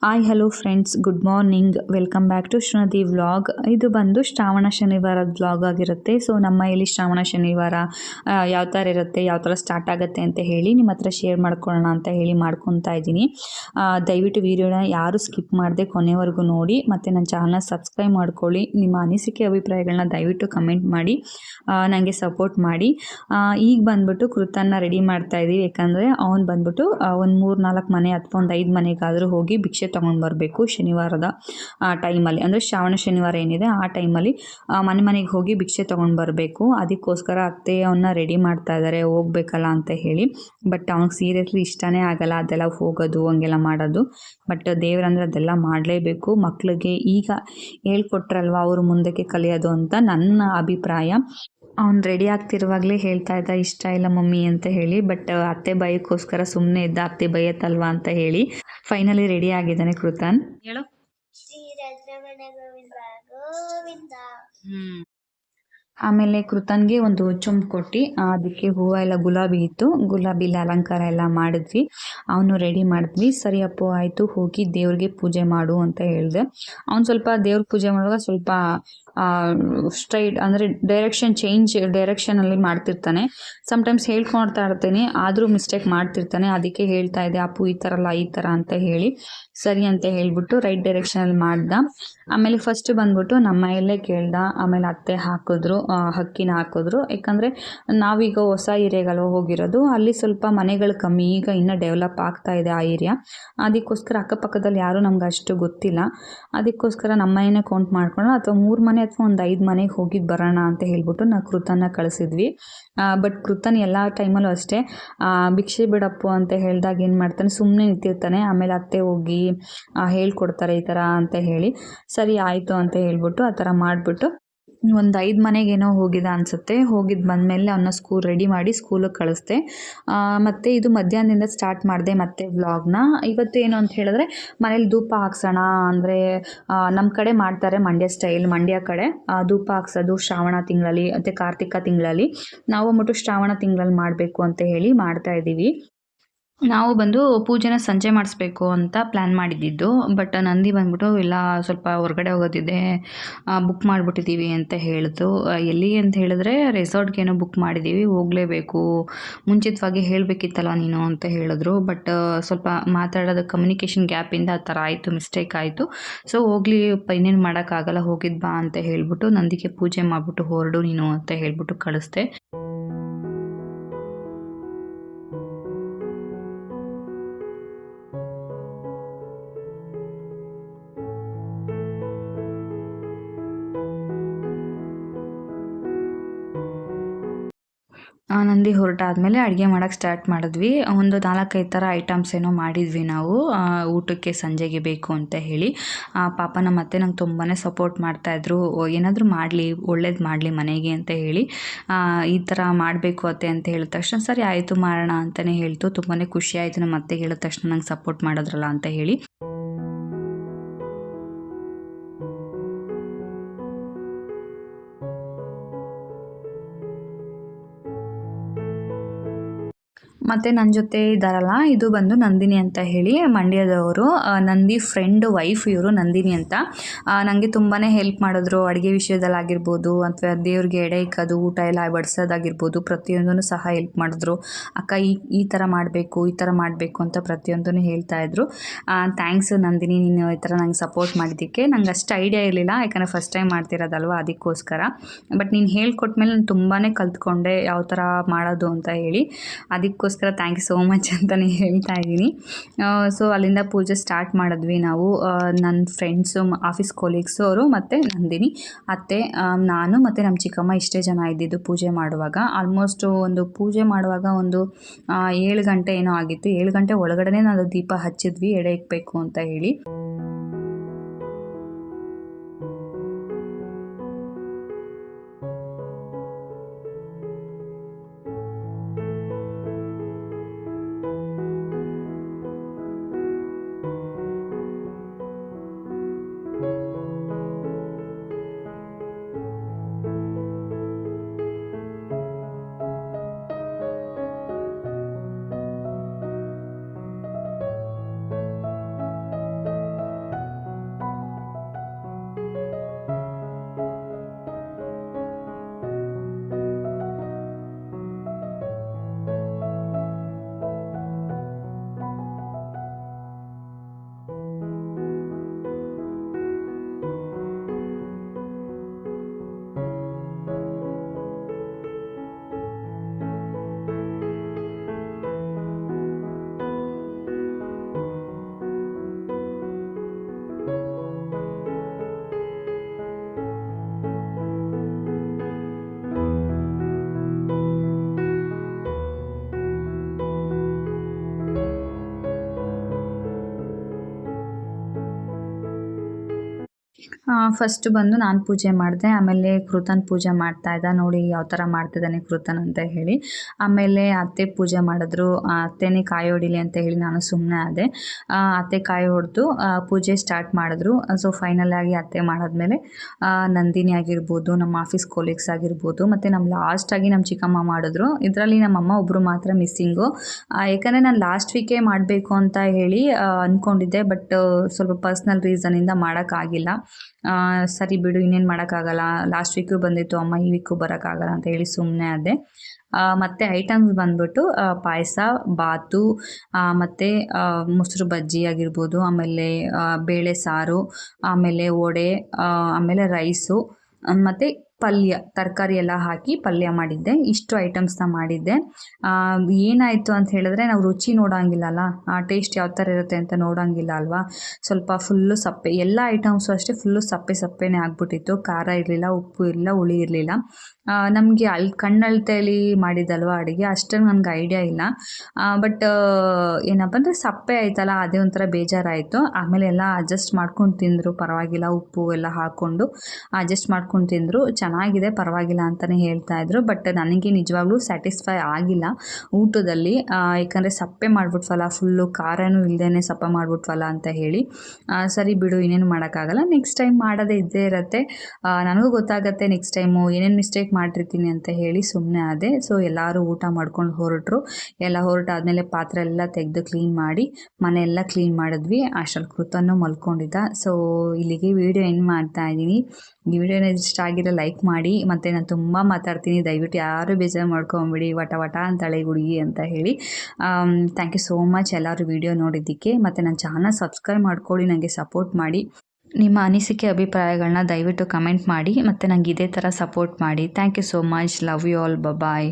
Hi hello friends, good morning. Welcome back to Srinadi vlog. ಇದು ಬಂದು ಶ್ರಾವಣ ಶನಿವಾರದ ವ್ಲಾಗ್ ಆಗಿರುತ್ತೆ. ಸೊ ನಮ್ಮ ಇಲ್ಲಿ ಶ್ರಾವಣ ಶನಿವಾರ ಯಾವ ಥರ ಇರುತ್ತೆ, ಯಾವ ಥರ ಸ್ಟಾರ್ಟ್ ಆಗುತ್ತೆ ಅಂತ ಹೇಳಿ ನಿಮ್ಮ ಹತ್ರ ಶೇರ್ ಮಾಡ್ಕೊಳ್ಳೋಣ ಅಂತ ಹೇಳಿ ಮಾಡ್ಕೊತಾ ಇದ್ದೀನಿ. ದಯವಿಟ್ಟು ವಿಡಿಯೋನ ಯಾರು ಸ್ಕಿಪ್ ಮಾಡದೆ ಕೊನೆವರೆಗೂ ನೋಡಿ, ಮತ್ತು ನನ್ನ ಚಾನಲ್ನ ಸಬ್ಸ್ಕ್ರೈಬ್ ಮಾಡ್ಕೊಳ್ಳಿ. ನಿಮ್ಮ ಅನಿಸಿಕೆ ಅಭಿಪ್ರಾಯಗಳನ್ನ ದಯವಿಟ್ಟು ಕಮೆಂಟ್ ಮಾಡಿ ನನಗೆ ಸಪೋರ್ಟ್ ಮಾಡಿ. ಈಗ ಬಂದ್ಬಿಟ್ಟು ಕೃತನ್ನ ರೆಡಿ ಮಾಡ್ತಾ ಇದ್ದೀವಿ. ಯಾಕಂದರೆ ಅವ್ನು ಬಂದ್ಬಿಟ್ಟು ಒಂದು 3-4 ಮನೆ ಅಥವಾ ಒಂದು 5 ಮನೆಗಾದರೂ ಹೋಗಿ ಭಿಕ್ಷೆ ತೊಗೊಂಡು ಬರಬೇಕು ಶನಿವಾರದ ಟೈಮಲ್ಲಿ. ಅಂದರೆ ಶ್ರಾವಣ ಶನಿವಾರ ಏನಿದೆ ಆ ಟೈಮಲ್ಲಿ ಮನೆಗೆ ಹೋಗಿ ಭಿಕ್ಷೆ ತೊಗೊಂಡು ಬರಬೇಕು. ಅದಕ್ಕೋಸ್ಕರ ಅತ್ತೆ ಅವನ್ನ ರೆಡಿ ಮಾಡ್ತಾ ಇದ್ದಾರೆ, ಹೋಗ್ಬೇಕಲ್ಲ ಅಂತ ಹೇಳಿ. ಬಟ್ ಅವ್ನಿಗೆ ಸೀರಿಯಸ್ಲಿ ಇಷ್ಟನೇ ಆಗಲ್ಲ ಅದೆಲ್ಲ ಹೋಗೋದು ಹಂಗೆಲ್ಲ ಮಾಡೋದು. ಬಟ್ ದೇವ್ರಂದ್ರೆ ಅದೆಲ್ಲ ಮಾಡಲೇಬೇಕು. ಮಕ್ಕಳಿಗೆ ಈಗ ಹೇಳ್ಕೊಟ್ರಲ್ವ ಅವರು ಮುಂದಕ್ಕೆ ಕಲಿಯೋದು ಅಂತ ನನ್ನ ಅಭಿಪ್ರಾಯ. ಅವ್ನು ರೆಡಿ ಆಗ್ತಿರುವಾಗಲೇ ಹೇಳ್ತಾ ಇದ್ದ ಇಷ್ಟ ಇಲ್ಲ ಮಮ್ಮಿ ಅಂತ ಹೇಳಿ. ಬಟ್ ಅತ್ತೆ ಬೈಯಕ್ಕೋಸ್ಕರ ಸುಮ್ಮನೆ ಇದ್ದ, ಅತ್ತೆ ಬೈಯತ್ತಲ್ವಾ ಅಂತ ಹೇಳಿ ಫೈನಲಿ ರೆಡಿ ಆಗಿದ್ದಾನೆ ಕೃತನ್. ಹೇಳು. ಆಮೇಲೆ ಕೃತನ್ಗೆ ಒಂದು ಚುಂಬ್ ಕೊಟ್ಟು ಅದಕ್ಕೆ ಹೂವು ಎಲ್ಲ ಗುಲಾಬಿ ಇತ್ತು, ಗುಲಾಬಿಲಿ ಅಲಂಕಾರ ಎಲ್ಲ ಮಾಡಿದ್ವಿ. ಅವನು ರೆಡಿ ಮಾಡಿದ್ವಿ. ಸರಿ ಅಪ್ಪು ಆಯಿತು, ಹೋಗಿ ದೇವ್ರಿಗೆ ಪೂಜೆ ಮಾಡು ಅಂತ ಹೇಳಿದೆ. ಅವ್ನು ಸ್ವಲ್ಪ ದೇವ್ರ ಪೂಜೆ ಮಾಡುವಾಗ ಸ್ವಲ್ಪ ಸ್ಟ್ರೈಟ್ ಅಂದರೆ ಡೈರೆಕ್ಷನಲ್ಲಿ ಮಾಡ್ತಿರ್ತಾನೆ. ಸಮ್ಟೈಮ್ಸ್ ಹೇಳ್ಕೊಳ್ತಾ ಇರ್ತೀನಿ, ಆದರೂ ಮಿಸ್ಟೇಕ್ ಮಾಡ್ತಿರ್ತಾನೆ. ಅದಕ್ಕೆ ಹೇಳ್ತಾ ಇದೆ ಅಪ್ಪು ಈ ಥರ ಅಲ್ಲ ಈ ಥರ ಅಂತ ಹೇಳಿ. ಸರಿ ಅಂತ ಹೇಳ್ಬಿಟ್ಟು ರೈಟ್ ಡೈರೆಕ್ಷನಲ್ಲಿ ಮಾಡ್ದ. ಆಮೇಲೆ ಫಸ್ಟ್ ಬಂದ್ಬಿಟ್ಟು ನಮ್ಮ ಮನೆಯಲ್ಲೇ ಕೇಳ್ದ. ಆಮೇಲೆ ಅತ್ತೆ ಹಾಕಿದ್ರು, ಹಕ್ಕಿನ ಹಾಕಿದ್ರು. ಯಾಕಂದರೆ ನಾವೀಗ ಹೊಸ ಏರಿಯಾಗಳು ಹೋಗಿರೋದು, ಅಲ್ಲಿ ಸ್ವಲ್ಪ ಮನೆಗಳು ಕಮ್ಮಿ. ಈಗ ಇನ್ನೂ ಡೆವಲಪ್ ಆಗ್ತಾ ಇದೆ ಆ ಏರಿಯಾ. ಅದಕ್ಕೋಸ್ಕರ ಅಕ್ಕಪಕ್ಕದಲ್ಲಿ ಯಾರೂ ನಮ್ಗೆ ಅಷ್ಟು ಗೊತ್ತಿಲ್ಲ. ಅದಕ್ಕೋಸ್ಕರ ನಮ್ಮ ಮನೆಯೇ ಕೌಂಟ್ ಮಾಡ್ಕೊಂಡು ಅಥವಾ 3 ಮನೆ ಅಥವಾ ಒಂದು 5 ಮನೆಗೆ ಹೋಗಿದ್ದು ಬರೋಣ ಅಂತ ಹೇಳ್ಬಿಟ್ಟು ನಾವು ಕೃತನ್ನ ಕಳಿಸಿದ್ವಿ. ಬಟ್ ಕೃತನ್ ಎಲ್ಲ ಟೈಮಲ್ಲೂ ಅಷ್ಟೇ ಭಿಕ್ಷೆ ಬಿಡಪ್ಪು ಅಂತ ಹೇಳಿದಾಗ ಏನು ಮಾಡ್ತಾನೆ, ಸುಮ್ಮನೆ ನಿಂತಿರ್ತಾನೆ. ಆಮೇಲೆ ಅತ್ತೆ ಹೋಗಿ ಹೇಳ್ಕೊಡ್ತಾರೆ ಈ ಥರ ಅಂತ ಹೇಳಿ. ಸರಿ ಆಯಿತು ಅಂತ ಹೇಳ್ಬಿಟ್ಟು ಆ ಥರ ಮಾಡಿಬಿಟ್ಟು ಒಂದು 5 ಮನೆಗೇನೋ ಹೋಗಿದ್ದ ಅನಿಸುತ್ತೆ. ಹೋಗಿದ್ದು ಬಂದಮೇಲೆ ಅವನ್ನ ರೆಡಿ ಮಾಡಿ ಸ್ಕೂಲಿಗೆ ಕಳಿಸ್ದೆ. ಮತ್ತು ಇದು ಮಧ್ಯಾಹ್ನದಿಂದ ಸ್ಟಾರ್ಟ್ ಮಾಡಿದೆ ಮತ್ತೆ ವ್ಲಾಗ್ನ. ಇವತ್ತು ಏನು ಅಂತ ಹೇಳಿದ್ರೆ ಮನೇಲಿ ಧೂಪ ಹಾಕ್ಸೋಣ ಅಂದರೆ ನಮ್ಮ ಕಡೆ ಮಾಡ್ತಾರೆ ಮಂಡ್ಯ ಸ್ಟೈಲ್. ಮಂಡ್ಯ ಕಡೆ ಧೂಪ ಹಾಕ್ಸೋದು ಶ್ರಾವಣ ತಿಂಗಳಲ್ಲಿ ಮತ್ತು ಕಾರ್ತಿಕ ತಿಂಗಳಲ್ಲಿ. ನಾವು ಅಂದ್ಬಿಟ್ಟು ಶ್ರಾವಣ ತಿಂಗಳಲ್ಲಿ ಮಾಡಬೇಕು ಅಂತ ಹೇಳಿ ಮಾಡ್ತಾಯಿದ್ದೀವಿ. ನಾವು ಬಂದು ಪೂಜೆನ ಸಂಜೆ ಮಾಡಿಸ್ಬೇಕು ಅಂತ ಪ್ಲ್ಯಾನ್ ಮಾಡಿದ್ದಿದ್ದು. ಬಟ್ ನಂದಿ ಬಂದ್ಬಿಟ್ಟು ಇಲ್ಲ ಸ್ವಲ್ಪ ಹೊರಗಡೆ ಹೋಗೋದಿದೆ, ಬುಕ್ ಮಾಡಿಬಿಟ್ಟಿದ್ದೀವಿ ಅಂತ ಹೇಳಿದ್ರು. ಎಲ್ಲಿಗೆ ಅಂತ ಹೇಳಿದ್ರೆ ರೆಸಾರ್ಟ್ಗೇನೋ ಬುಕ್ ಮಾಡಿದ್ದೀವಿ, ಹೋಗಲೇಬೇಕು, ಮುಂಚಿತವಾಗಿ ಹೇಳಬೇಕಿತ್ತಲ್ಲ ನೀನು ಅಂತ ಹೇಳಿದ್ರು. ಬಟ್ ಸ್ವಲ್ಪ ಮಾತಾಡೋದು ಕಮ್ಯುನಿಕೇಷನ್ ಗ್ಯಾಪಿಂದ ಆ ಥರ ಆಯಿತು, ಮಿಸ್ಟೇಕ್ ಆಯಿತು. ಸೊ ಹೋಗಲಿ ಇನ್ನೇನು ಮಾಡೋಕ್ಕಾಗಲ್ಲ, ಹೋಗಿದ್ದು ಬಾ ಅಂತ ಹೇಳ್ಬಿಟ್ಟು ನಂದಿಗೆ ಪೂಜೆ ಮಾಡಿಬಿಟ್ಟು ಹೊರಡು ನೀನು ಅಂತ ಹೇಳ್ಬಿಟ್ಟು ಕಳಿಸ್ದೆ. ನಂದಿ ಹೊರಟಾದ್ಮೇಲೆ ಅಡುಗೆ ಮಾಡೋಕ್ಕೆ ಸ್ಟಾರ್ಟ್ ಮಾಡಿದ್ವಿ. ಒಂದು 4-5 ಥರ ಐಟಮ್ಸ್ ಏನೋ ಮಾಡಿದ್ವಿ ನಾವು ಊಟಕ್ಕೆ ಸಂಜೆಗೆ ಬೇಕು ಅಂತ ಹೇಳಿ. ಪಾಪ ನಮ್ಮ ಅತ್ತೆ ನಂಗೆ ತುಂಬಾ ಸಪೋರ್ಟ್ ಮಾಡ್ತಾಯಿದ್ರು, ಏನಾದರೂ ಮಾಡಲಿ, ಒಳ್ಳೇದು ಮಾಡಲಿ ಮನೆಗೆ ಅಂತ ಹೇಳಿ. ಈ ಥರ ಮಾಡಬೇಕು ಅತ್ತೆ ಅಂತ ಹೇಳಿದ ತಕ್ಷಣ ಸರಿ ಆಯಿತು ಮಾಡೋಣ ಅಂತಲೇ ಹೇಳ್ತು. ತುಂಬಾ ಖುಷಿ ಆಯಿತು ನಮ್ಮ ಅತ್ತೆಗೆ ಹೇಳಿದ ತಕ್ಷಣ ನಂಗೆ ಸಪೋರ್ಟ್ ಮಾಡಿದ್ರಲ್ಲ ಅಂತ ಹೇಳಿ. ಮತ್ತು ನನ್ನ ಜೊತೆ ಇದ್ದಾರಲ್ಲ, ಇದು ಬಂದು ನಂದಿನಿ ಅಂತ ಹೇಳಿ ಮಂಡ್ಯದವರು. ನಂದಿ ಫ್ರೆಂಡ್ ವೈಫ್ ಇವರು ನಂದಿನಿ ಅಂತ. ನನಗೆ ತುಂಬಾ ಹೆಲ್ಪ್ ಮಾಡಿದ್ರು ಅಡುಗೆ ವಿಷಯದಲ್ಲಾಗಿರ್ಬೋದು, ಅಥವಾ ದೇವ್ರಿಗೆ ಎಡೆ ಇಕ್ಕೋದು, ಊಟ ಎಲ್ಲ ಬಡಿಸೋದಾಗಿರ್ಬೋದು, ಪ್ರತಿಯೊಂದೂ ಸಹ ಹೆಲ್ಪ್ ಮಾಡಿದ್ರು. ಅಕ್ಕ ಈ ಥರ ಮಾಡಬೇಕು, ಈ ಥರ ಮಾಡಬೇಕು ಅಂತ ಪ್ರತಿಯೊಂದೂ ಹೇಳ್ತಾಯಿದ್ರು. ಥ್ಯಾಂಕ್ಸ್ ನಂದಿನಿ, ನೀನು ಈ ಥರ ನಂಗೆ ಸಪೋರ್ಟ್ ಮಾಡಿದ್ದಕ್ಕೆ. ನಂಗೆ ಅಷ್ಟು ಐಡಿಯಾ ಇರಲಿಲ್ಲ, ಯಾಕಂದರೆ ಫಸ್ಟ್ ಟೈಮ್ ಮಾಡ್ತಿರೋದಲ್ವ ಅದಕ್ಕೋಸ್ಕರ. ಬಟ್ ನೀನು ಹೇಳ್ಕೊಟ್ಮೇಲೆ ನಾನು ತುಂಬಾ ಕಲ್ತ್ಕೊಂಡೆ ಯಾವ ಥರ ಮಾಡೋದು ಅಂತ ಹೇಳಿ. ಅದಕ್ಕೋಸ್ಕರ ಥ್ಯಾಂಕ್ ಯು ಸೋ ಮಚ್ ಅಂತಲೇ ಹೇಳ್ತಾ ಇದ್ದೀನಿ. ಸೊ ಅಲ್ಲಿಂದ ಪೂಜೆ ಸ್ಟಾರ್ಟ್ ಮಾಡಿದ್ವಿ ನಾವು. ನನ್ನ ಫ್ರೆಂಡ್ಸು, ಆಫೀಸ್ ಕೊಲೀಗ್ಸು ಅವರು, ಮತ್ತು ನಂದಿನಿ ಅತ್ತೆ, ನಾನು ಮತ್ತು ನಮ್ಮ ಚಿಕ್ಕಮ್ಮ ಇಷ್ಟೇ ಜನ ಇದ್ದಿದ್ದು ಪೂಜೆ ಮಾಡುವಾಗ. ಆಲ್ಮೋಸ್ಟ್ ಒಂದು ಪೂಜೆ ಮಾಡುವಾಗ ಒಂದು 7 ಗಂಟೆ ಏನೋ ಆಗಿತ್ತು. 7 ಗಂಟೆ ಒಳಗಡೆ ನಾವು ದೀಪ ಹಚ್ಚಿದ್ವಿ ಎಡೆ ಇಕ್ಬೇಕು ಅಂತ ಹೇಳಿ. ಫಸ್ಟ್ ಬಂದು ನಾನು ಪೂಜೆ ಮಾಡಿದೆ. ಆಮೇಲೆ ಕೃತನ್ ಪೂಜೆ ಮಾಡ್ತಾ ಇದ್ದ. ನೋಡಿ ಯಾವ ಥರ ಮಾಡ್ತಿದ್ದಾನೆ ಕೃತನ್ ಅಂತ ಹೇಳಿ. ಆಮೇಲೆ ಅತ್ತೆ ಪೂಜೆ ಮಾಡಿದ್ರು. ಅತ್ತೆನೇ ಕಾಯಿ ಹೊಡಿಲಿ ಅಂತ ಹೇಳಿ ನಾನು ಸುಮ್ಮನೆ ಆದೆ. ಅತ್ತೆ ಕಾಯಿ ಹೊಡೆದು ಪೂಜೆ ಸ್ಟಾರ್ಟ್ ಮಾಡಿದ್ರು. ಸೊ ಫೈನಲ್ ಆಗಿ ಅತ್ತೆ ಮಾಡಾದ್ಮೇಲೆ ನಂದಿನಿ ಆಗಿರ್ಬೋದು, ನಮ್ಮ ಆಫೀಸ್ ಕೊಲೀಗ್ಸ್ ಆಗಿರ್ಬೋದು, ಮತ್ತು ನಮ್ಮ ಲಾಸ್ಟಾಗಿ ನಮ್ಮ ಚಿಕ್ಕಮ್ಮ ಮಾಡಿದ್ರು. ಇದರಲ್ಲಿ ನಮ್ಮಮ್ಮ ಒಬ್ಬರು ಮಾತ್ರ ಮಿಸ್ಸಿಂಗು. ಯಾಕಂದರೆ ನಾನು ಲಾಸ್ಟ್ ವೀಕೇ ಮಾಡಬೇಕು ಅಂತ ಹೇಳಿ ಅಂದ್ಕೊಂಡಿದ್ದೆ. ಬಟ್ ಸ್ವಲ್ಪ ಪರ್ಸ್ನಲ್ ರೀಸನಿಂದ ಮಾಡೋಕ್ಕಾಗಿಲ್ಲ. ಸರಿ ಬಿಡು, ಇನ್ನೇನು ಮಾಡೋಕ್ಕಾಗಲ್ಲ, ಲಾಸ್ಟ್ ವೀಕು ಬಂದಿತ್ತು ಅಮ್ಮ, ಈ ವೀಕು ಬರೋಕ್ಕಾಗಲ್ಲ ಅಂತ ಹೇಳಿ ಸುಮ್ಮನೆ ಆದೆ. ಮತ್ತು ಐಟಮ್ಸ್ ಬಂದ್ಬಿಟ್ಟು ಪಾಯಸ, ಬಾತು, ಮತ್ತು ಮೊಸರು ಬಜ್ಜಿ ಆಗಿರ್ಬೋದು, ಆಮೇಲೆ ಬೇಳೆ ಸಾರು, ಆಮೇಲೆ ವಡೆ, ಆಮೇಲೆ ರೈಸು, ಮತ್ತು ಪಲ್ಯ, ತರಕಾರಿ ಎಲ್ಲ ಹಾಕಿ ಪಲ್ಯ ಮಾಡಿದ್ದೆ. ಇಷ್ಟು ಐಟಮ್ಸ್ನ ಮಾಡಿದ್ದೆ. ಏನಾಯಿತು ಅಂತ ಹೇಳಿದ್ರೆ, ನಾವು ರುಚಿ ನೋಡೋಂಗಿಲ್ಲಲ್ಲ, ಟೇಸ್ಟ್ ಯಾವ ಥರ ಇರುತ್ತೆ ಅಂತ ನೋಡೋಂಗಿಲ್ಲ ಅಲ್ವಾ. ಸ್ವಲ್ಪ ಫುಲ್ಲು ಸಪ್ಪೆ, ಎಲ್ಲ ಐಟಮ್ಸು ಅಷ್ಟೇ ಫುಲ್ಲು ಸಪ್ಪೆನೇ ಆಗ್ಬಿಟ್ಟಿತ್ತು. ಖಾರ ಇರಲಿಲ್ಲ, ಉಪ್ಪು ಇರಲಿಲ್ಲ, ಹುಳಿ ಇರಲಿಲ್ಲ. ನಮಗೆ ಕಣ್ಣಳ್ತೆಯಲ್ಲಿ ಮಾಡಿದ್ದಲ್ವ ಅಡುಗೆ, ಅಷ್ಟೊಂದು ನನಗೆ ಐಡಿಯಾ ಇಲ್ಲ. ಬಟ್ ಏನಪ್ಪ ಅಂದರೆ ಸಪ್ಪೆ ಆಯ್ತಲ್ಲ, ಅದೇ ಒಂಥರ ಬೇಜಾರಾಯಿತು. ಆಮೇಲೆ ಎಲ್ಲ ಅಡ್ಜಸ್ಟ್ ಮಾಡ್ಕೊಂಡು ತಿಂದರು, ಪರವಾಗಿಲ್ಲ, ಉಪ್ಪು ಎಲ್ಲ ಹಾಕ್ಕೊಂಡು ಅಡ್ಜಸ್ಟ್ ಮಾಡ್ಕೊಂಡು ತಿಂದರು. ಚೆನ್ನಾಗಿದೆ, ಪರವಾಗಿಲ್ಲ ಅಂತಲೇ ಹೇಳ್ತಾಯಿದ್ರು. ಬಟ್ ನನಗೆ ನಿಜವಾಗ್ಲೂ ಸ್ಯಾಟಿಸ್ಫೈ ಆಗಿಲ್ಲ ಊಟದಲ್ಲಿ. ಯಾಕಂದರೆ ಸಪ್ಪೆ ಮಾಡಿಬಿಟ್ವಲ್ಲ, ಫುಲ್ಲು ಖಾರನೂ ಇಲ್ಲದೇ ಸಪ್ಪೆ ಮಾಡಿಬಿಟ್ವಲ್ಲ ಅಂತ ಹೇಳಿ. ಸರಿ ಬಿಡು, ಇನ್ನೇನು ಮಾಡೋಕ್ಕಾಗಲ್ಲ, ನೆಕ್ಸ್ಟ್ ಟೈಮ್ ಮಾಡೋದೇ ಇದ್ದೇ ಇರುತ್ತೆ. ನನಗೂ ಗೊತ್ತಾಗುತ್ತೆ ನೆಕ್ಸ್ಟ್ ಟೈಮು ಏನೇನು ಮಿಸ್ಟೇಕ್ ಮಾಡಿರ್ತೀನಿ ಅಂತ ಹೇಳಿ ಸುಮ್ಮನೆ ಆದೆ. ಸೊ ಎಲ್ಲರೂ ಊಟ ಮಾಡ್ಕೊಂಡು ಹೊರಟರು. ಎಲ್ಲ ಹೊರಟಾದ್ಮೇಲೆ ಪಾತ್ರೆ ಎಲ್ಲ ತೆಗೆದು ಕ್ಲೀನ್ ಮಾಡಿ ಮನೆಯೆಲ್ಲ ಕ್ಲೀನ್ ಮಾಡಿದ್ವಿ. ಅಷ್ಟರಲ್ಲಿ ಕೃತನ್ನು ಮಲ್ಕೊಂಡಿದ್ದ. ಸೊ ಇಲ್ಲಿಗೆ ವಿಡಿಯೋ ಎಂಡ್ ಮಾಡ್ತಾ ಇದ್ದೀನಿ. ಈ ವಿಡಿಯೋನ ಇಷ್ಟ ಆಗಿರೋ ಲೈಕ್ ಮಾಡಿ. ಮತ್ತು ನಾನು ತುಂಬ ಮಾತಾಡ್ತೀನಿ, ದಯವಿಟ್ಟು ಯಾರು ಬೇಜಾರು ಮಾಡ್ಕೊಂಬಿಡಿ, ವಟ ಅಂತಾಳೆ ಹುಡುಗಿ ಅಂತ ಹೇಳಿ. ಥ್ಯಾಂಕ್ ಯು ಸೋ ಮಚ್ ಎಲ್ಲರೂ ವಿಡಿಯೋ ನೋಡಿದ್ದಕ್ಕೆ. ಮತ್ತು ನನ್ನ ಚಾನಲ್ ಸಬ್ಸ್ಕ್ರೈಬ್ ಮಾಡ್ಕೊಳ್ಳಿ, ನನಗೆ ಸಪೋರ್ಟ್ ಮಾಡಿ. ನಿಮ್ಮ ಅನಿಸಿಕೆ ಅಭಿಪ್ರಾಯಗಳನ್ನ ದಯವಿಟ್ಟು ಕಮೆಂಟ್ ಮಾಡಿ. ಮತ್ತು ನನಗೆ ಇದೇ ಥರ ಸಪೋರ್ಟ್ ಮಾಡಿ. Thank you so much. Love you all. Bye.